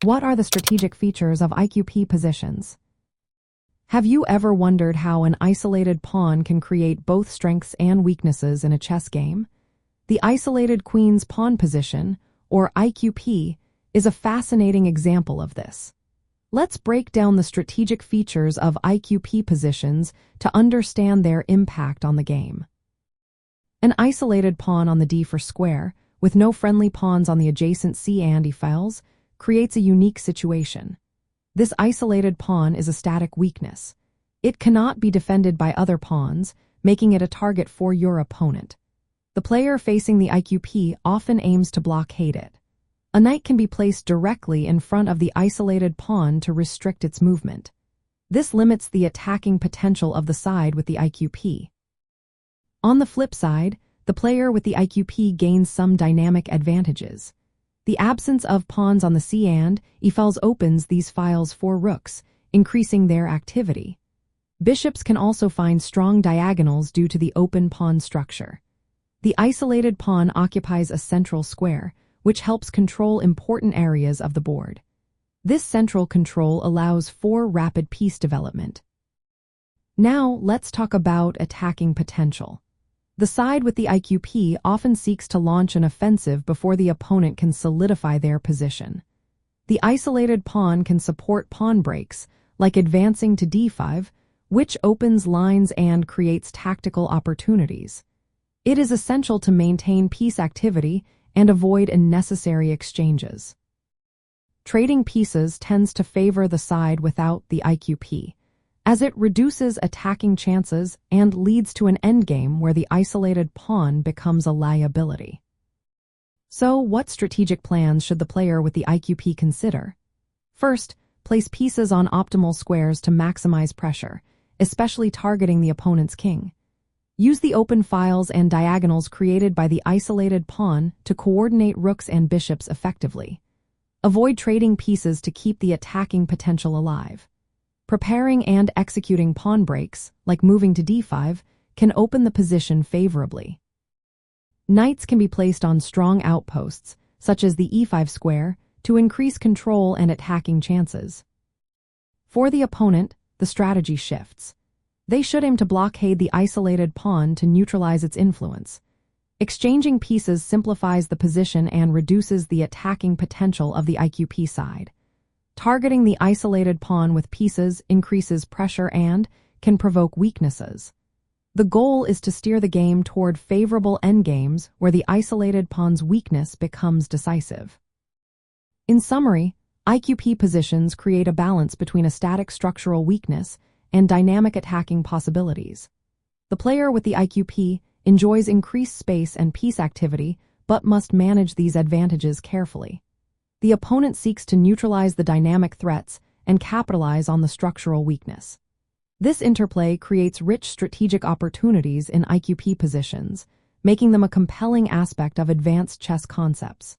What are the strategic features of IQP positions? Have you ever wondered how an isolated pawn can create both strengths and weaknesses in a chess game? The isolated queen's pawn position, or IQP, is a fascinating example of this. Let's break down the strategic features of IQP positions to understand their impact on the game. An isolated pawn on the d4 square, with no friendly pawns on the adjacent c and e files, creates a unique situation. This isolated pawn is a static weakness. It cannot be defended by other pawns, making it a target for your opponent. The player facing the IQP often aims to blockade it. A knight can be placed directly in front of the isolated pawn to restrict its movement. This limits the attacking potential of the side with the IQP. On the flip side, the player with the IQP gains some dynamic advantages. The absence of pawns on the c and e files opens these files for rooks, increasing their activity. Bishops can also find strong diagonals due to the open pawn structure. The isolated pawn occupies a central square, which helps control important areas of the board. This central control allows for rapid piece development. Now, let's talk about attacking potential. The side with the IQP often seeks to launch an offensive before the opponent can solidify their position. The isolated pawn can support pawn breaks, like advancing to d5, which opens lines and creates tactical opportunities. It is essential to maintain piece activity and avoid unnecessary exchanges. Trading pieces tends to favor the side without the IQP, as it reduces attacking chances and leads to an endgame where the isolated pawn becomes a liability. So, what strategic plans should the player with the IQP consider? First, place pieces on optimal squares to maximize pressure, especially targeting the opponent's king. Use the open files and diagonals created by the isolated pawn to coordinate rooks and bishops effectively. Avoid trading pieces to keep the attacking potential alive. Preparing and executing pawn breaks, like moving to d5, can open the position favorably. Knights can be placed on strong outposts, such as the e5 square, to increase control and attacking chances. For the opponent, the strategy shifts. They should aim to blockade the isolated pawn to neutralize its influence. Exchanging pieces simplifies the position and reduces the attacking potential of the IQP side. Targeting the isolated pawn with pieces increases pressure and can provoke weaknesses. The goal is to steer the game toward favorable endgames where the isolated pawn's weakness becomes decisive. In summary, IQP positions create a balance between a static structural weakness and dynamic attacking possibilities. The player with the IQP enjoys increased space and piece activity, but must manage these advantages carefully. The opponent seeks to neutralize the dynamic threats and capitalize on the structural weakness. This interplay creates rich strategic opportunities in IQP positions, making them a compelling aspect of advanced chess concepts.